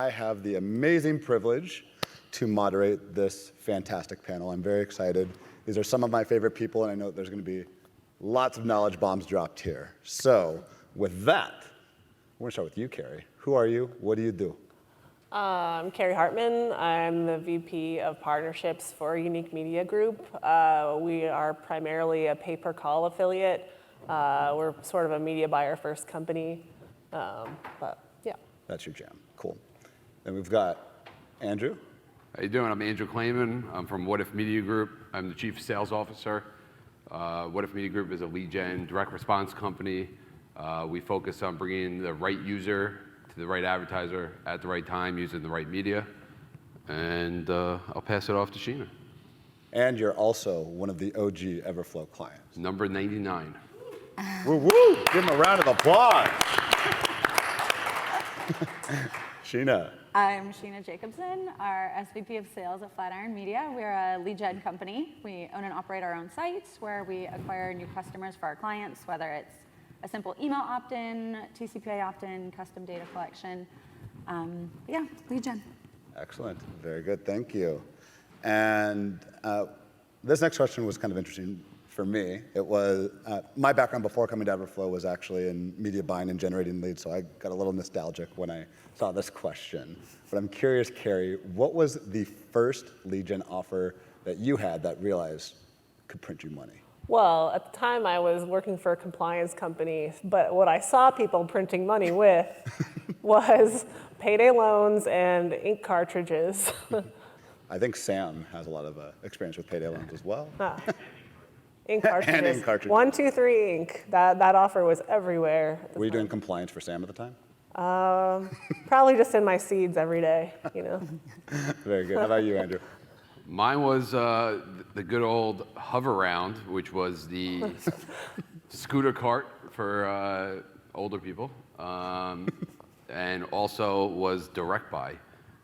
I have the amazing privilege to moderate this fantastic panel. I'm very excited. These are some of my favorite people, and I know there's going to be lots of knowledge bombs dropped here. So with that, we're going to start with you, Carrie. Who are you? What do you do? I'm Carrie Hartman. I'm the VP of Partnerships for Unique Media Group. We are primarily a pay-per-call affiliate. We're sort of a media buyer first company, but yeah. That's your jam. Cool. Then we've got Andrew. How you doing? I'm Andrew Clayman. I'm from What If Media Group. I'm the Chief Sales Officer. What If Media Group is a lead gen direct response company. We focus on bringing the right user to the right advertiser at the right time using the right media. And I'll pass it off to Sheena. And you're also one of the OG Everflow clients. Number 99. Woo woo! Give him a round of applause. Sheena. I'm Sheena Jacobson, our SVP of Sales at Flatiron Media. We're a lead gen company. We own and operate our own sites where we acquire new customers for our clients, whether it's a simple email opt-in, TCPA opt-in, custom data collection. Yeah, lead gen. Excellent. Very good. Thank you. And this next question was kind of interesting for me. It was my background before coming to Everflow was actually in media buying and generating leads, so I got a little nostalgic when I saw this question. But I'm curious, Carrie, what was the first lead gen offer that you had that realized could print you money? Well, at the time I was working for a compliance company, but what I saw people printing money with was payday loans and ink cartridges. I think Sam has a lot of experience with payday loans as well. Ink cartridges. And ink cartridges. 1, 2, 3 ink. That offer was everywhere. Were you doing compliance for Sam at the time? Probably just in my seeds every day, you know. Very good. How about you, Andrew? Mine was the good old Hoveround, which was the scooter cart for older people. And also was Direct Buy,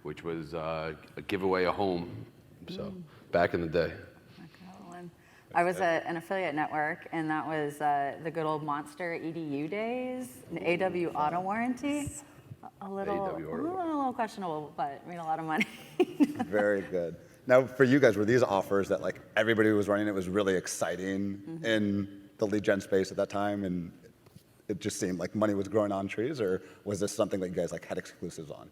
which was a giveaway a home. So back in the day. I was an affiliate network, and that was the good old Monster EDU days, an AW auto warranty. A little questionable, but made a lot of money. Very good. Now, for you guys, were these offers that like everybody was running? It was really exciting in the lead gen space at that time, and it just seemed like money was growing on trees, or was this something that you guys like had exclusives on?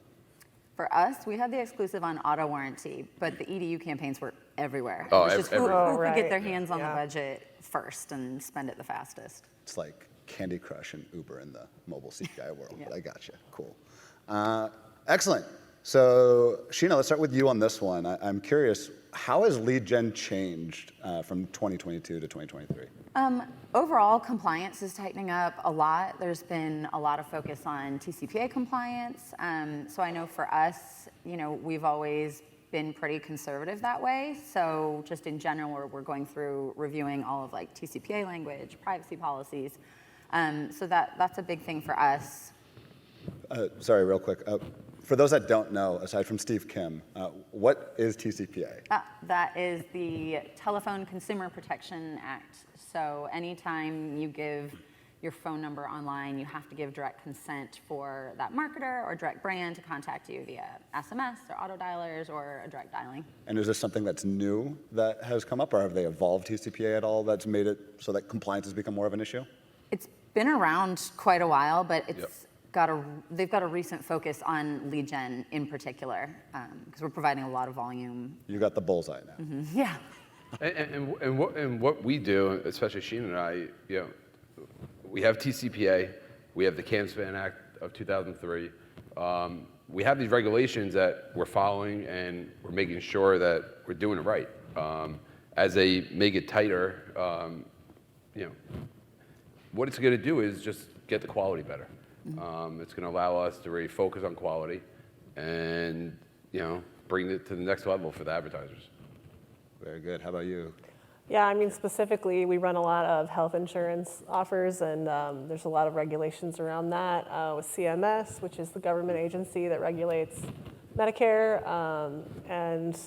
For us, we had the exclusive on auto warranty, but the EDU campaigns were everywhere. Oh, it was just who right. could get their hands on the budget first and spend it the fastest. It's like Candy Crush and Uber in the mobile CPI world. Yeah. I gotcha. Cool. Excellent. So, Sheena, let's start with you on this one. I'm curious, how has lead gen changed from 2022 to 2023? Overall, compliance is tightening up a lot. There's been a lot of focus on TCPA compliance. So I know for us, you know, we've always been pretty conservative that way. So just in general, we're going through reviewing all of like TCPA language, privacy policies. So that's a big thing for us. Sorry, real quick. For those that don't know, aside from Steve Kim, what is TCPA? That is the Telephone Consumer Protection Act. So anytime you give your phone number online, you have to give direct consent for that marketer or direct brand to contact you via SMS or auto dialers or a direct dialing. And is this something that's new that has come up, or have they evolved TCPA at all that's made it so that compliance has become more of an issue? It's been around quite a while, but they've got a recent focus on lead gen in particular, because we're providing a lot of volume. You got the bullseye now. Mm-hmm. Yeah. And what we do, especially Sheena and I, you know, we have TCPA, we have the CAN-SPAM Act of 2003. We have these regulations that we're following, and we're making sure that we're doing it right. As they make it tighter, you know, what it's going to do is just get the quality better. It's going to allow us to really focus on quality, and you know, bring it to the next level for the advertisers. Very good. How about you? Yeah, I mean, specifically, we run a lot of health insurance offers, and there's a lot of regulations around that with CMS, which is the government agency that regulates Medicare. And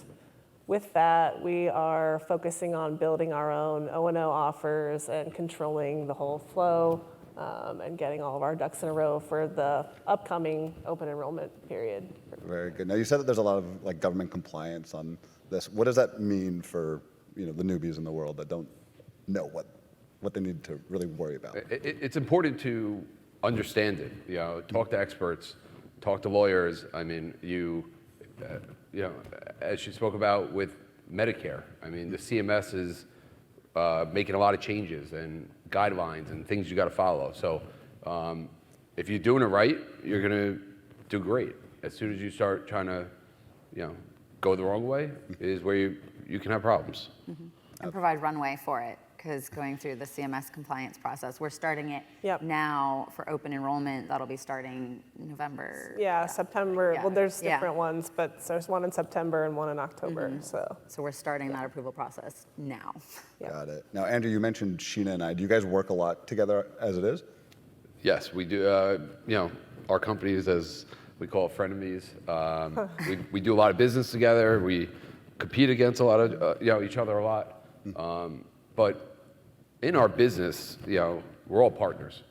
with that, we are focusing on building our own O&O offers and controlling the whole flow and getting all of our ducks in a row for the upcoming open enrollment period. Very good. Now, you said that there's a lot of like government compliance on this. What does that mean for the newbies in the world that don't know what they need to really worry about? It's important to understand it. Talk to experts, talk to lawyers. I mean, as you spoke about with Medicare. I mean, the CMS is making a lot of changes and guidelines and things you got to follow. So if you're doing it right, you're going to do great. As soon as you start trying to, go the wrong way, is where you can have problems. And provide runway for it, because going through the CMS compliance process, we're starting it Yep. now for open enrollment. That'll be starting November. Yeah, September. Yeah. Well, there's Yeah. different ones, but there's one in September and one in October. So So we're starting that approval process now. yeah. Got it. Now, Andrew, you mentioned Sheena and I. Do you guys work a lot together as it is? Yes, we do. Our companies, as we call it, frenemies. We do a lot of business together. We compete against a lot of each other a lot. But in our business, we're all partners,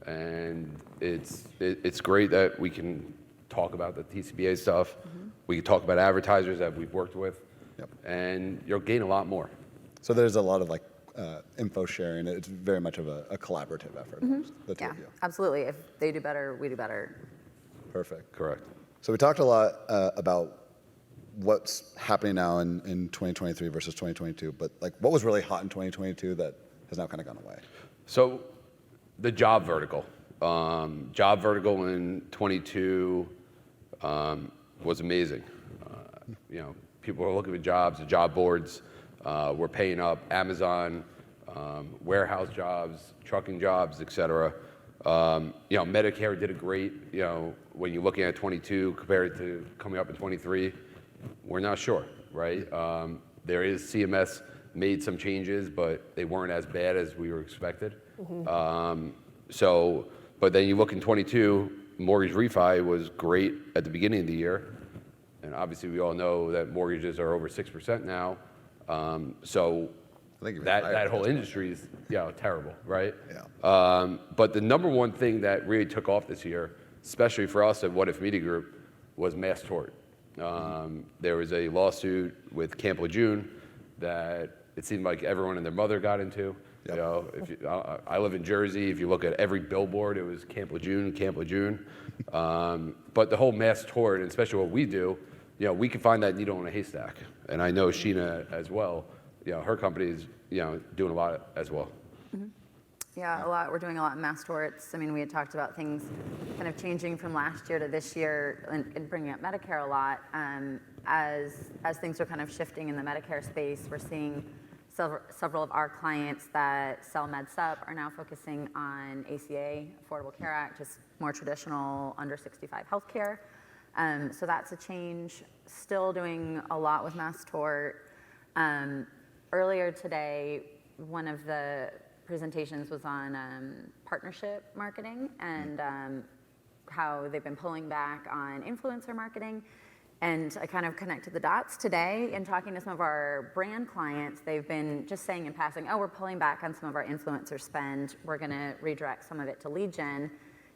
and it's great that we can talk about the TCPA stuff. We can talk about advertisers that we've worked with, Yep. and you'll gain a lot more. So there's a lot of like info sharing. It's very much of a collaborative effort. The two Yeah, of you. absolutely. If they do better, we do better. Perfect. Correct. So we talked a lot about what's happening now in 2023 versus 2022, but like what was really hot in 2022 that has now kind of gone away? So the job vertical. Job vertical in 22 was amazing. People were looking for jobs, the job boards were paying up, Amazon, warehouse jobs, trucking jobs, et cetera. Medicare did a great, when you're looking at 22 compared to coming up in 23, we're not sure, right? There is CMS made some changes, but they weren't as bad as we were expected. But then you look in 22, mortgage refi was great at the beginning of the year. And obviously we all know that mortgages are over 6% now. So I think even that higher whole at this industry is terrible, right? Yeah. But the number one thing that really took off this year, especially for us at What If Media Group, was mass tort. There was a lawsuit with Camp Lejeune that it seemed like everyone and their mother got into. Yep. I live in Jersey. If you look at every billboard, it was Camp Lejeune, Camp Lejeune. But the whole mass tort, and especially what we do, we can find that needle in a haystack. And I know Sheena as well. Her company is doing a lot as well. Yeah, a lot. We're doing a lot in mass torts. I mean, we had talked about things kind of changing from last year to this year and bringing up Medicare a lot. As things are kind of shifting in the Medicare space, we're seeing several of our clients that sell MedSup are now focusing on ACA, Affordable Care Act, just more traditional under 65 healthcare. So that's a change. Still doing a lot with mass tort. Earlier today, one of the presentations was on partnership marketing and how they've been pulling back on influencer marketing. And I kind of connected the dots today in talking to some of our brand clients. They've been just saying in passing, oh, we're pulling back on some of our influencer spend. We're going to redirect some of it to lead gen.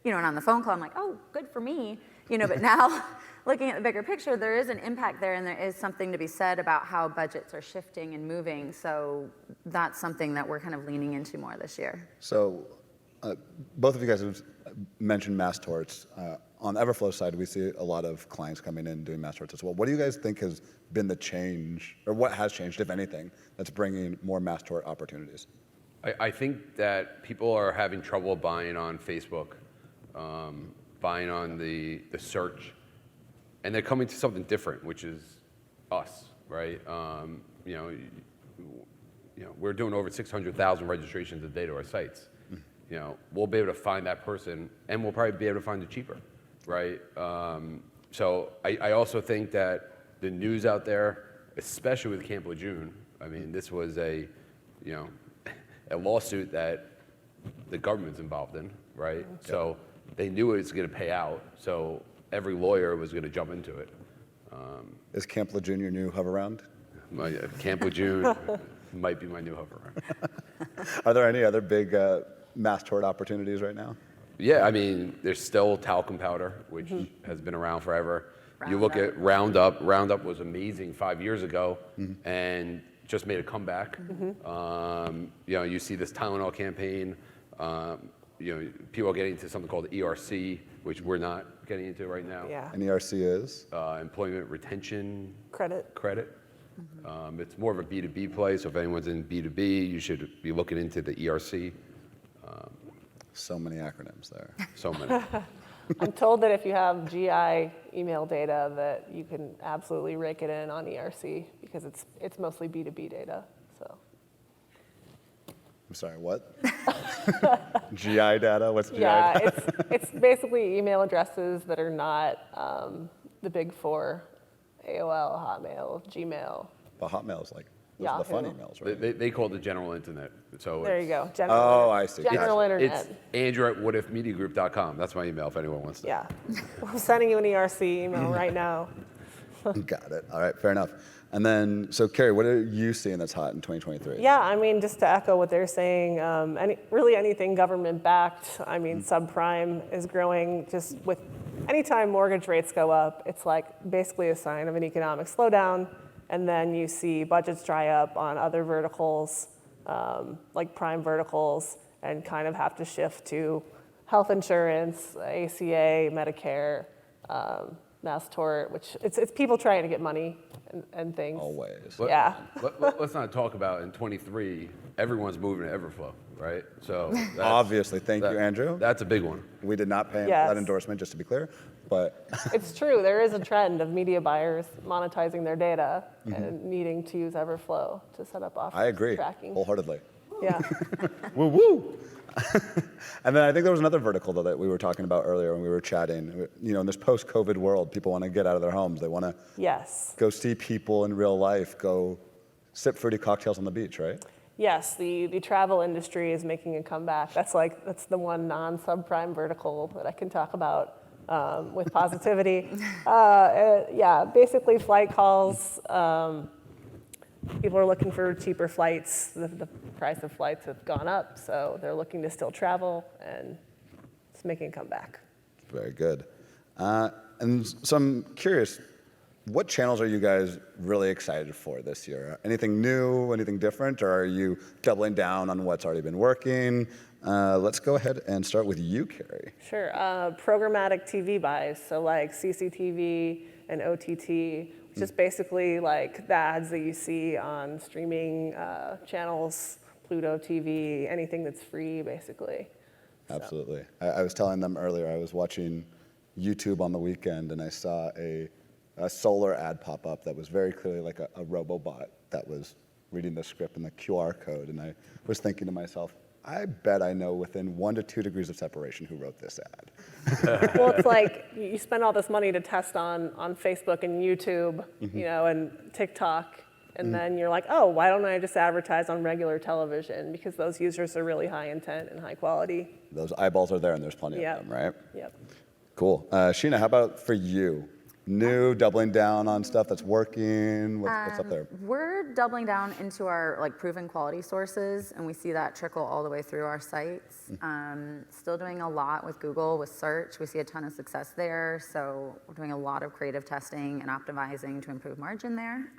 And on the phone call, I'm like, oh, good for me. But now looking at the bigger picture, there is an impact there, and there is something to be said about how budgets are shifting and moving. So that's something that we're kind of leaning into more this year. So both of you guys have mentioned mass torts. On the Everflow side, we see a lot of clients coming in doing mass torts as well. What do you guys think has been the change, or what has changed, if anything, that's bringing more mass tort opportunities? I think that people are having trouble buying on Facebook, buying on the search, and they're coming to something different, which is us, right? We're doing over 600,000 registrations a day to our sites. We'll be able to find that person, and we'll probably be able to find it cheaper, right? So I also think that the news out there, especially with Camp Lejeune, I mean, this was a lawsuit that the government's involved in, right? So they knew it was going to pay out, so every lawyer was going to jump into it. Is Camp Lejeune your new hover-round? Camp Lejeune might be my new hover. Are there any other big mass tort opportunities right now? Yeah, I mean, there's still talcum powder, which has been around forever. You look at Roundup. Roundup was amazing 5 years ago, and just made a comeback. You see this Tylenol campaign. People are getting into something called ERC, which we're not getting into right now. Yeah. And ERC is? Employment retention Credit. credit. It's more of a B2B play, so if anyone's in B2B, you should be looking into the ERC. So many acronyms there. So many. I'm told that if you have GI email data, that you can absolutely rake it in on ERC because it's mostly B2B data. So I'm sorry, what? GI data? What's GI yeah, data? it's basically email addresses that are not the big four: AOL, Hotmail, Gmail. But Hotmail's like, those are the fun Yahoo. emails, right? They call it the general internet. So There you go. General, Oh, I see. General Gotcha. internet. It's Andrew@whatifmediagroup.com. That's my email if anyone wants to. Yeah. I'm sending you an ERC email right now. Got it. All right, fair enough. And then, so Carrie, what are you seeing that's hot in 2023? Yeah, I mean, just to echo what they're saying, really anything government-backed. I mean, subprime is growing. Just with anytime mortgage rates go up, it's like basically a sign of an economic slowdown. And then you see budgets dry up on other verticals, like prime verticals, and kind of have to shift to health insurance, ACA, Medicare, mass tort, which it's people trying to get money and things. Always. Yeah. Let's not talk about in 23, everyone's moving to Everflow, right? So that's- Obviously, thank you, Andrew. That's a big one. We did not pay him Yes. for that endorsement, just to be clear, but It's true. There is a trend of media buyers monetizing their data and needing to use Everflow to set up offers I agree tracking. wholeheartedly. Yeah. Woo woo! And then I think there was another vertical though that we were talking about earlier when we were chatting. In this post-COVID world, people want to get out of their homes. They want to Yes. go see people in real life, go sip fruity cocktails on the beach, right? Yes. The travel industry is making a comeback. That's the one non-subprime vertical that I can talk about with positivity. Yeah. Basically, flight calls. People are looking for cheaper flights. The price of flights have gone up, so they're looking to still travel, and it's making a comeback. Very good. And so I'm curious, what channels are you guys really excited for this year? Anything new, anything different, or are you doubling down on what's already been working? Let's go ahead and start with you, Carrie. Sure. Programmatic TV buys, so like CCTV and OTT, which is basically like the ads that you see on streaming channels, Pluto TV, anything that's free, basically. Absolutely. I was telling them earlier, I was watching YouTube on the weekend, and I saw a solar ad pop up that was very clearly like a robobot that was reading the script and the QR code. And I was thinking to myself, I bet I know within 1 to 2 degrees of separation who wrote this ad. Well, it's like you spend all this money to test on Facebook and YouTube, and TikTok, and then you're like, oh, why don't I just advertise on regular television? Because those users are really high intent and high quality. Those eyeballs are there, and there's plenty Yep. of them, right? Yep. Cool. Sheena, how about for you? New, doubling down on stuff that's working? What's up there? We're doubling down into our proven quality sources, and we see that trickle all the way through our sites. Still doing a lot with Google, with search. We see a ton of success there. So we're doing a lot of creative testing and optimizing to improve margin there.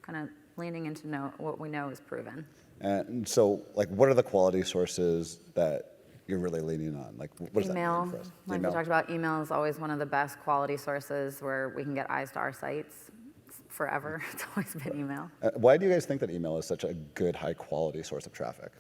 Kind of leaning into what we know is proven. And so, what are the quality sources that you're really leaning on? What does that Email, mean for us? like we talked about, email is always one of the best quality sources where we can get eyes to our sites forever. It's always been email. Why do you guys think that email is such a good, high-quality source of traffic?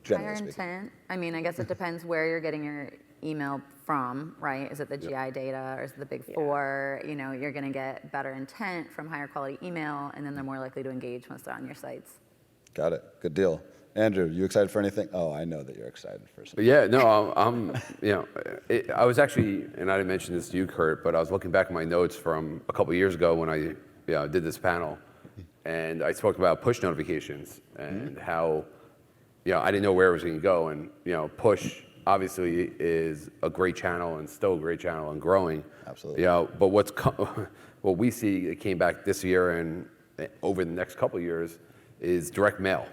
Generally Higher speaking. intent. I mean, I guess it depends where you're getting your email from, right? Is it the GI data or is it the Big Four? You're going to get better intent from higher quality email, and then they're more likely to engage once they're on your sites. Got it. Good deal. Andrew, you excited for anything? Oh, I know that you're excited for something. But yeah, no, I was actually, and I didn't mention this to you, Kurt, but I was looking back at my notes from a couple of years ago when I did this panel, and I spoke about push notifications and how, I didn't know where it was going to go, and push obviously is a great channel and still a great channel and growing. Absolutely. But what we see that came back this year and over the next couple of years is direct mail.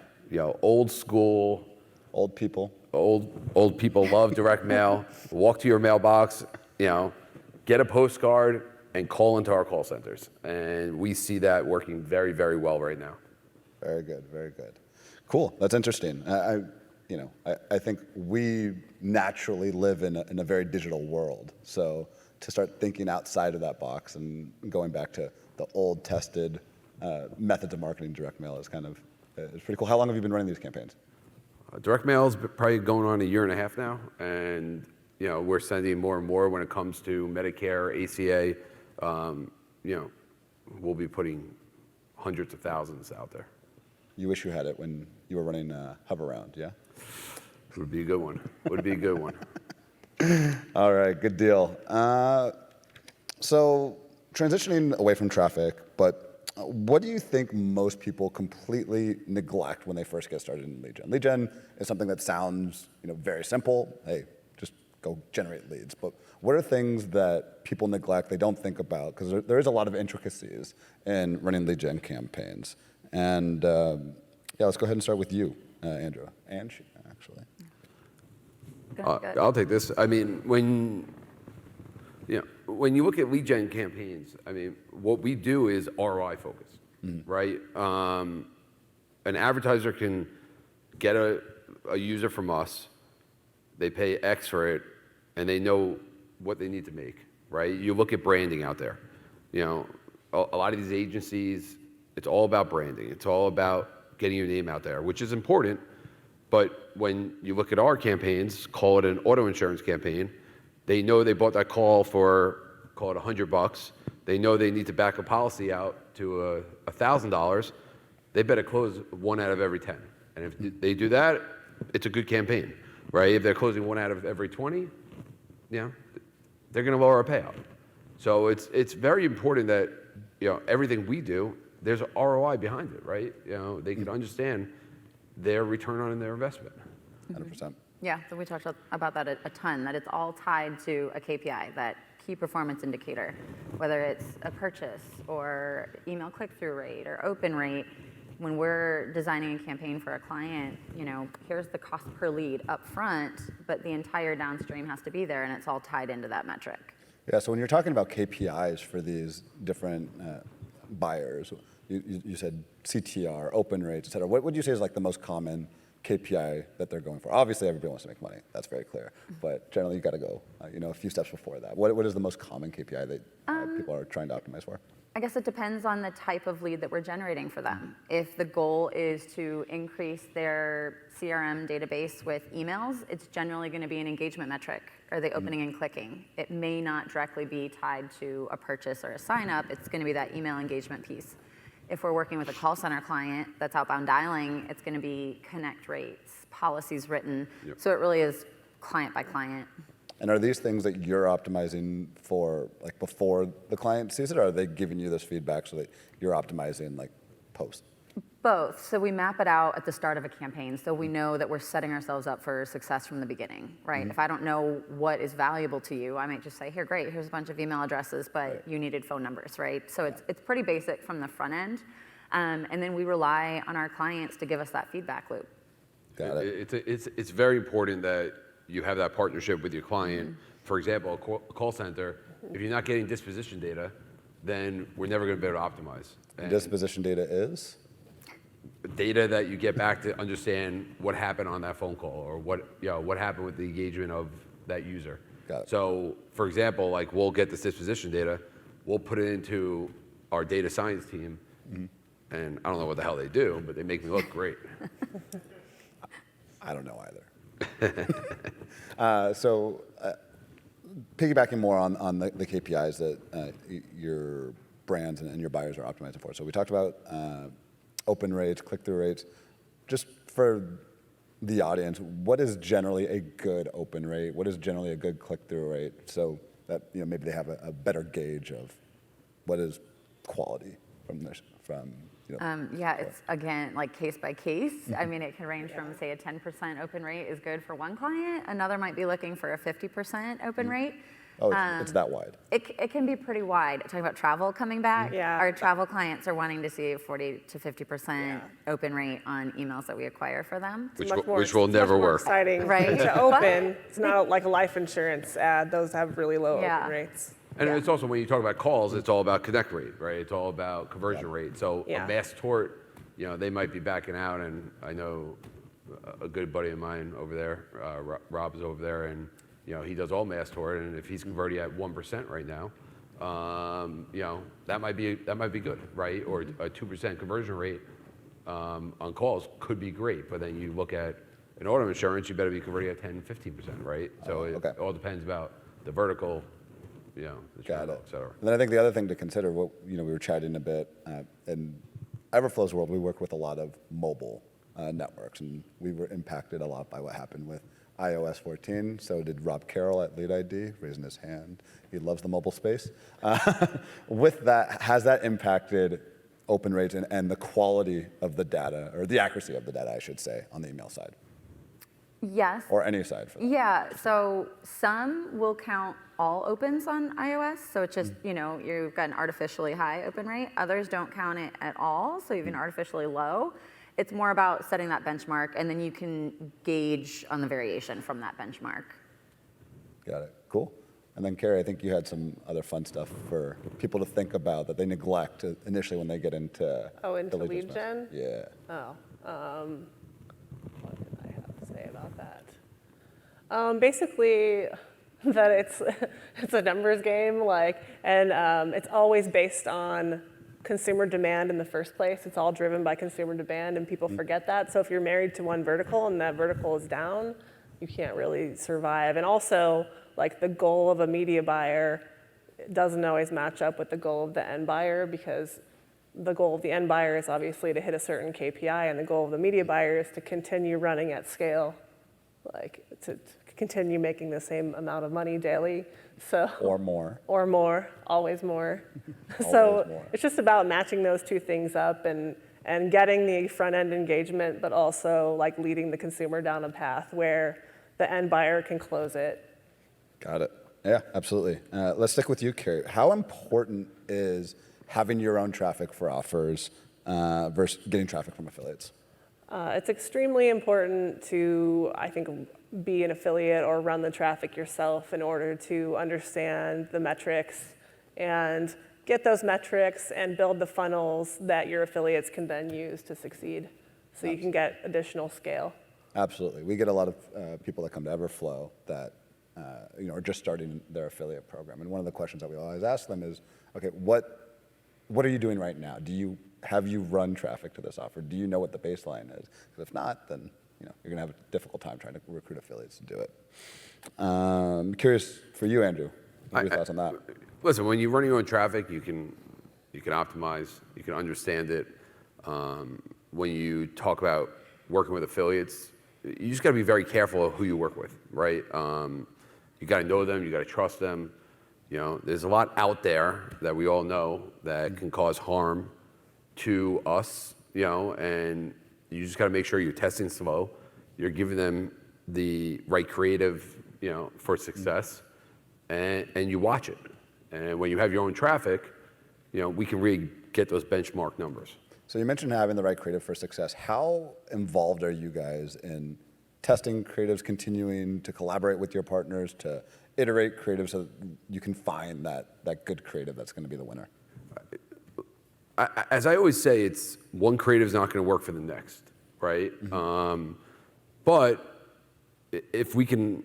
Old school. Old people. old people love direct mail. Walk to your mailbox, get a postcard and call into our call centers. And we see that working very, very well right now. Very good, very good. Cool, that's interesting. I think we naturally live in a very digital world. So to start thinking outside of that box and going back to the old tested methods of marketing direct mail is is pretty cool. How long have you been running these campaigns? Direct mail's probably going on 1.5 years now, and we're sending more and more when it comes to Medicare, ACA. We'll be putting hundreds of thousands out there. You wish you had it when you were running Hub Around, yeah? It would be a good one. Would be a good one. All right, good deal. So transitioning away from traffic, but what do you think most people completely neglect when they first get started in lead gen? Lead gen is something that sounds very simple. Hey, just go generate leads. But what are things that people neglect, they don't think about? Because there is a lot of intricacies in running lead gen campaigns. And let's go ahead and start with you, Andrew. And she, actually. I'll take this. I mean, when you look at lead gen campaigns, what we do is ROI focused, right? An advertiser can get a user from us, they pay X for it, and they know what they need to make, right? You look at branding out there. A lot of these agencies, it's all about branding. It's all about getting your name out there, which is important. But when you look at our campaigns, call it an auto insurance campaign, they know they bought that call for, call it $100. They know they need to back a policy out to $1,000. They better close 1 out of every 10. And if they do that, it's a good campaign, right? If they're closing 1 out of every 20, they're going to lower our payout. So it's very important that everything we do, there's an ROI behind it, right? They can understand their return on their investment. 100%. Yeah, so we talked about that a ton, that it's all tied to a KPI, that key performance indicator, whether it's a purchase or email click-through rate or open rate. When we're designing a campaign for a client, here's the cost per lead up front, but the entire downstream has to be there, and it's all tied into that metric. Yeah, so when you're talking about KPIs for these different buyers, you said CTR, open rates, et cetera. What would you say is like the most common KPI that they're going for? Obviously, everybody wants to make money. That's very clear. But generally, you got to go, a few steps before that. What is the most common KPI that people are trying to optimize for? I guess it depends on the type of lead that we're generating for them. If the goal is to increase their CRM database with emails, it's generally going to be an engagement metric. Are they opening and clicking? It may not directly be tied to a purchase or a sign up. It's going to be that email engagement piece. If we're working with a call center client that's outbound dialing, it's going to be connect rates, policies written. Yep. So it really is client by client. And are these things that you're optimizing for like before the client sees it, or are they giving you this feedback so that you're optimizing like post? Both. So we map it out at the start of a campaign, so we know that we're setting ourselves up for success from the beginning, right? If I don't know what is valuable to you, I might just say, here, great, here's a bunch of email addresses, but you needed phone numbers, right? So it's pretty basic from the front end. And then we rely on our clients to give us that feedback loop. Got it. It's very important that you have that partnership with your client. For example, a call center, if you're not getting disposition data, then we're never going to be able to optimize. And disposition data is? Data that you get back to understand what happened on that phone call, or what happened with the engagement of that user. Got it. So, for example, like we'll get this disposition data, we'll put it into our data science team, and I don't know what the hell they do, but they make me look great. I don't know either. So piggybacking more on the KPIs that your brands and your buyers are optimizing for. So we talked about open rates, click-through rates. Just for the audience, what is generally a good open rate? What is generally a good click-through rate? So that maybe they have a better gauge of what is quality from. Yeah, it's again like case by case. I mean, it can range from say a 10% open rate is good for one client. Another might be looking for a 50% open rate. Oh, it's that wide. It can be pretty wide. Talking about travel coming back, Yeah. our travel clients are wanting to see a 40 to 50% open rate on emails that we acquire for them. Which Much will- which it's will much never more work. Exciting Right. to open. It's not like a life insurance ad. Those have really low Yeah. open rates. And it's also, when you talk about calls, it's all about connect rate, right? It's all about conversion rate. So Yeah. a mass tort, they might be backing out, and I know a good buddy of mine over there, Rob's over there, and he does all mass tort, and if he's converting at 1% right now, that might be good, right? Or a 2% conversion rate on calls could be great, but then you look at an auto insurance, you better be converting at 10, 15%, right? So okay. it all depends about the vertical, the Got channel, it. et cetera. And then I think the other thing to consider, we were chatting a bit, in Everflow's world, we work with a lot of mobile networks, and we were impacted a lot by what happened with iOS 14. So did Rob Carroll at LeadID, raising his hand. He loves the mobile space. With that, has that impacted open rates and the quality of the data, or the accuracy of the data, I should say, on the email side, Yes. or any side for that? Yeah, so some will count all opens on iOS. So it's just, you've got an artificially high open rate. Others don't count it at all, so even artificially low. It's more about setting that benchmark, and then you can gauge on the variation from that benchmark. Got it. Cool. And then, Carrie, I think you had some other fun stuff for people to think about that they neglect initially when they get into Into the lead gen? Yeah. What did I have to say about that? Basically, that it's a numbers game, and it's always based on consumer demand in the first place. It's all driven by consumer demand, and people forget that. So if you're married to one vertical and that vertical is down, you can't really survive. And also, the goal of a media buyer doesn't always match up with the goal of the end buyer, because the goal of the end buyer is obviously to hit a certain KPI, and the goal of the media buyer is to continue running at scale, to continue making the same amount of money daily. So Or more. or more, always more. Always So more. it's just about matching those two things up and getting the front end engagement, but also leading the consumer down a path where the end buyer can close it. Got it. Yeah, absolutely. Let's stick with you, Carrie. How important is having your own traffic for offers versus getting traffic from affiliates? It's extremely important to, I think, be an affiliate or run the traffic yourself in order to understand the metrics and get those metrics and build the funnels that your affiliates can then use to succeed, so you can get additional scale. Absolutely. We get a lot of people that come to Everflow that are just starting their affiliate program. And one of the questions that we always ask them is, okay, what are you doing right now? Have you run traffic to this offer? Do you know what the baseline is? Because if not, then you're going to have a difficult time trying to recruit affiliates to do it. Curious for you, Andrew. What are your thoughts on that? Listen, when you run your own traffic, you can optimize, you can understand it. When you talk about working with affiliates, you just got to be very careful of who you work with, right? You got to know them, you got to trust them. There's a lot out there that we all know that can cause harm to us, and you just got to make sure you're testing slow, you're giving them the right creative, for success, and you watch it. And when you have your own traffic, we can really get those benchmark numbers. So you mentioned having the right creative for success. How involved are you guys in testing creatives, continuing to collaborate with your partners to iterate creative so that you can find that good creative that's going to be the winner? As I always say, it's one creative is not going to work for the next, right? But if we can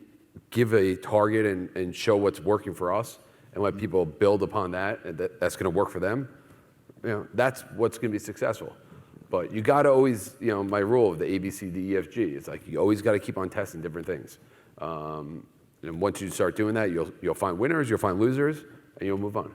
give a target and show what's working for us and let people build upon that, and that's going to work for them, that's what's going to be successful. But you got to always, my rule of the A, B, C, D, E, F, G, it's you always got to keep on testing different things. And once you start doing that, you'll find winners, you'll find losers, and you'll move on.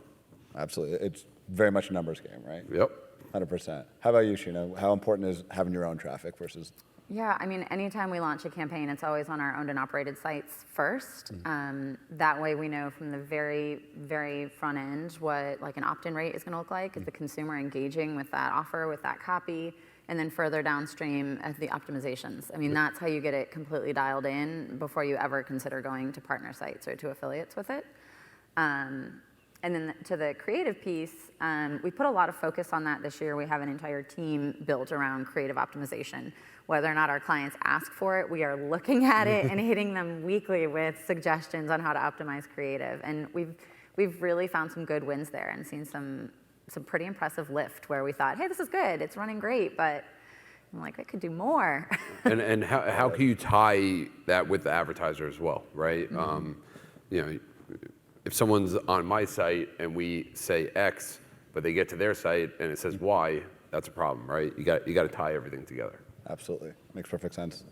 Absolutely. It's very much a numbers game, right? Yep. 100%. How about you, Sheena? How important is having your own traffic versus? Yeah, anytime we launch a campaign, it's always on our owned and operated sites first. That way we know from the very, very front end what an opt-in rate is going to look like. Is the consumer engaging with that offer, with that copy? And then further downstream as the optimizations. That's how you get it completely dialed in before you ever consider going to partner sites or to affiliates with it. And then to the creative piece, we put a lot of focus on that this year. We have an entire team built around creative optimization. Whether or not our clients ask for it, we are looking at it and hitting them weekly with suggestions on how to optimize creative. And we've really found some good wins there and seen some pretty impressive lift where we thought, hey, this is good, it's running great, but I'm like, I could do more. And how can you tie that with the advertiser as well, right? You know, if someone's on my site and we say X, but they get to their site and it says Y, that's a problem, right? You got to tie everything together. Absolutely. Makes perfect sense.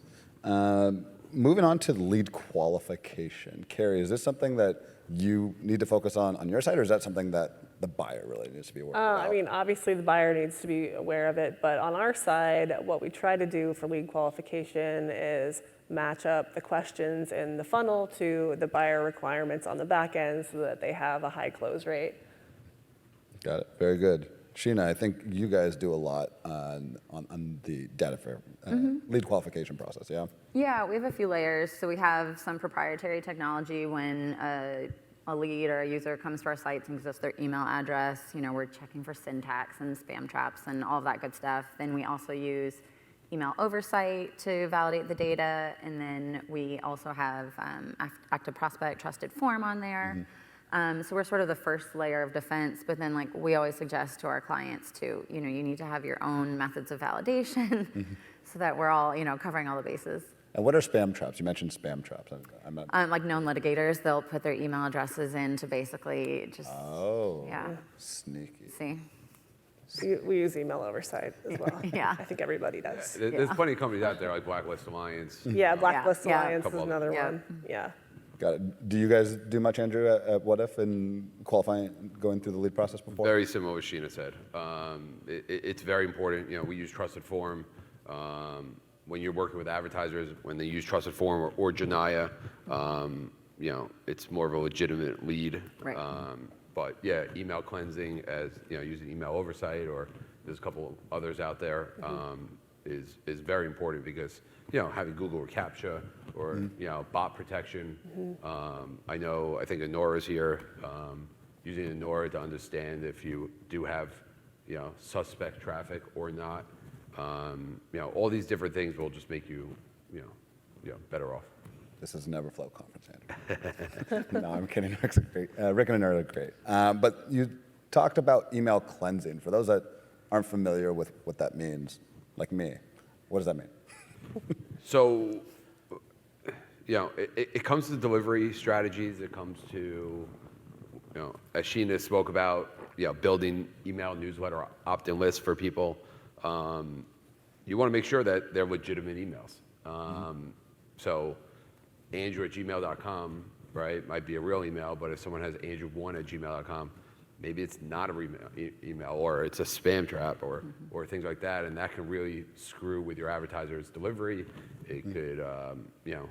Moving on to lead qualification. Carrie, is this something that you need to focus on your side, or is that something that the buyer really needs to be aware of? I mean, obviously the buyer needs to be aware of it, but on our side, what we try to do for lead qualification is match up the questions in the funnel to the buyer requirements on the back end so that they have a high close rate. Got it. Very good. Sheena, I think you guys do a lot on the data for lead qualification process, yeah? Yeah, we have a few layers. So we have some proprietary technology when a lead or a user comes to our sites and gives us their email address. You know, we're checking for syntax and spam traps and all of that good stuff. Then we also use email oversight to validate the data. And then we also have active prospect trusted form on there. So we're sort of the first layer of defense, but then like we always suggest to our clients too, you know, you need to have your own methods of validation so that we're all, you know, covering all the bases. And what are spam traps? You mentioned spam traps. I'm not. Like known litigators, they'll put their email addresses in to basically just, yeah, Sneaky. see. We use email oversight as well. Yeah. I think everybody does. There's plenty of companies out there like Blacklist Alliance. Yeah, Blacklist Yeah. Alliance is Couple of another them. one. Yeah. Got it. Do you guys do much, Andrew, at What If in qualifying, going through the lead process before? Very similar to what Sheena said. It's very important. You know, we use Trusted Form. When you're working with advertisers, when they use Trusted Form or Janaya, you know, it's more of a legitimate lead. Right. But yeah, email cleansing, as you know, using email oversight, or there's a couple others out there, is very important because, you know, having Google CAPTCHA or you know, bot protection. I think Anora's here, using Anora to understand if you do have, you know, suspect traffic or not. You know, all these different things will just make you, you know, better off. This is an Everflow conference, Andrew. No, I'm kidding. Rick and Anora are great. But you talked about email cleansing. For those that aren't familiar with what that means, like me, what does that mean? So, you know, it comes to delivery strategies. It comes to, you know, as Sheena spoke about, you know, building email newsletter opt-in lists for people. You want to make sure that they're legitimate emails. So, Andrew@gmail.com, right, might be a real email, but if someone has Andrew1@gmail.com, maybe it's not a real email, or it's a spam trap, or things like that, and that can really screw with your advertiser's delivery. It could, you know,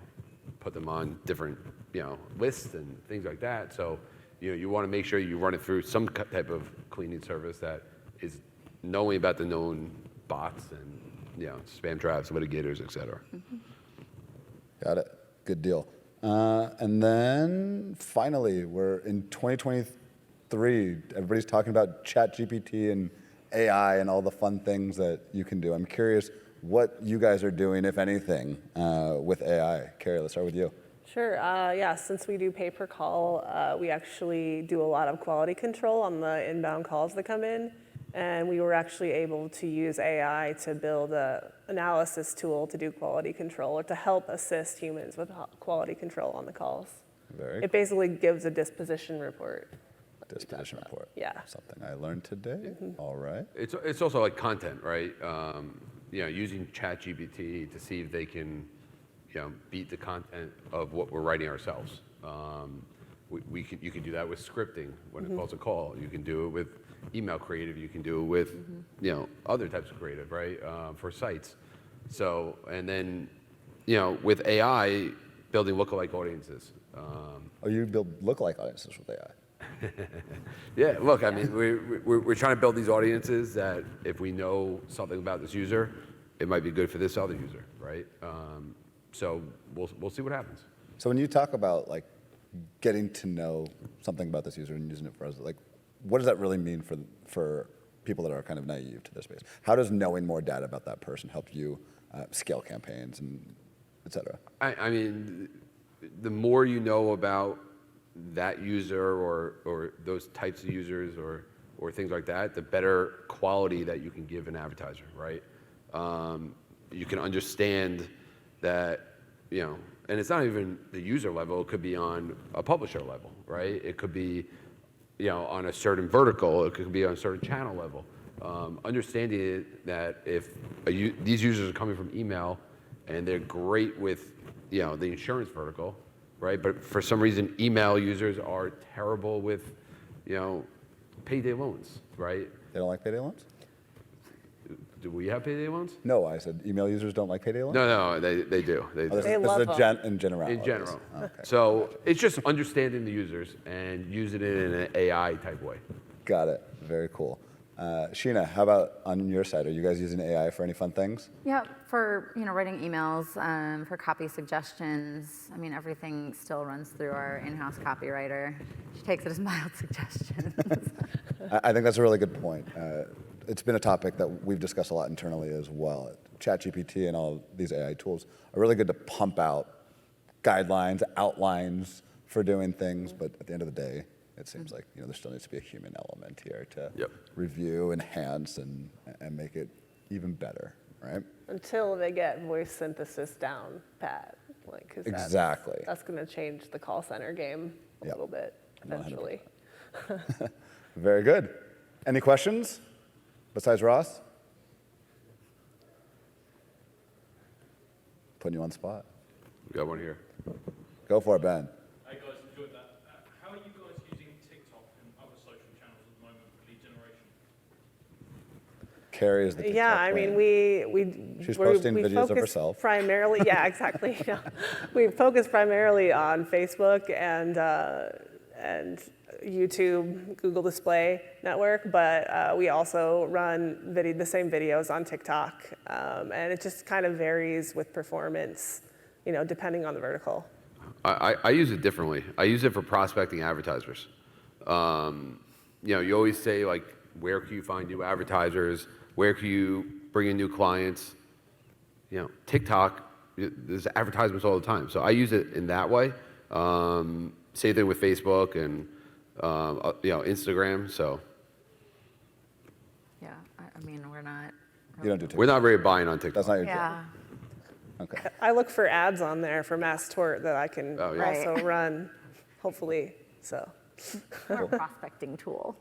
put them on different, you know, lists and things like that. So, you know, you want to make sure you run it through some type of cleaning service that is knowing about the known bots and, you know, spam traps, litigators, et cetera. Got it. Good deal. And then finally, we're in 2023. Everybody's talking about ChatGPT and AI and all the fun things that you can do. I'm curious what you guys are doing, if anything, with AI. Carrie, let's start with you. Sure. Yeah, since we do pay per call, we actually do a lot of quality control on the inbound calls that come in. And we were actually able to use AI to build an analysis tool to do quality control, or to help assist humans with quality control on the calls. Very It basically gives a disposition report. disposition report. Yeah. Something I learned today. All right. It's also like content, right? You know, using ChatGPT to see if they can, you know, beat the content of what we're writing ourselves. You can do that with scripting when it calls a call. You can do it with email creative. You can do it with, you know, other types of creative, right? For sites. So, and then, you know, with AI, building lookalike audiences. You build lookalike audiences with AI. Yeah, look, I mean, we're trying to build these audiences that if we know something about this user, it might be good for this other user, right? So we'll see what happens. So when you talk about like getting to know something about this user and using it for us, like, what does that really mean for people that are kind of naive to this space? How does knowing more data about that person help you scale campaigns and et cetera? I mean, the more you know about that user or those types of users or things like that, the better quality that you can give an advertiser, right? You can understand that, you know, and it's not even the user level, it could be on a publisher level, right? It could be, you know, on a certain vertical, it could be on a certain channel level. Understanding that if these users are coming from email and they're great with, you know, the insurance vertical, right? But for some reason, email users are terrible with, you know, payday loans, right? They don't like payday loans? Do we have payday loans? No, I said email users don't like payday loans? No, they do. They Oh, do. this They is love in general. In general. Okay. So it's just understanding the users and using it in an AI type way. Got it. Very cool. Sheena, how about on your side? Are you guys using AI for any fun things? Yeah, for writing emails, for copy suggestions. I mean, everything still runs through our in-house copywriter. She takes it as mild suggestions. I think that's a really good point. It's been a topic that we've discussed a lot internally as well. ChatGPT and all these AI tools are really good to pump out guidelines, outlines for doing things, but at the end of the day, it seems like there still needs to be a human element here to review, enhance, and make it even better, right? Until they get voice synthesis down pat, like 'cause Exactly. that's going to change the call center game a Yep. little bit eventually. Very good. Any questions besides Ross? Putting you on the spot. We got one here. Go for it, Ben. Hey guys, enjoyed that. How are you guys using TikTok and other social channels at the moment for lead generation? Carrie is the TikTok Yeah, I mean, queen. She's posting videos of focus herself. Primarily, yeah, exactly. Yeah. We focus primarily on Facebook and YouTube, Google Display Network, but we also run the same videos on TikTok, and it just kind of varies with performance, depending on the vertical. I use it differently. I use it for prospecting advertisers. You always say, like, where can you find new advertisers? Where can you bring in new clients? TikTok, there's advertisements all the time. So I use it in that way. Same thing with Facebook and Instagram. So Yeah, I mean, we're not. You don't do TikTok. we're not very buying on TikTok. That's not your Yeah. job. Okay. I look for ads on there for Mass Tort that I can Oh, yeah. also Right. run, hopefully. So. We're a prospecting tool.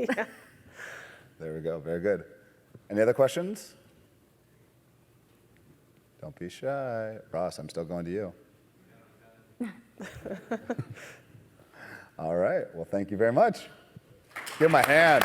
There we go. Very good. Any other questions? Don't be shy. Ross, I'm still going to you. All right. Well, thank you very much. Give him a hand.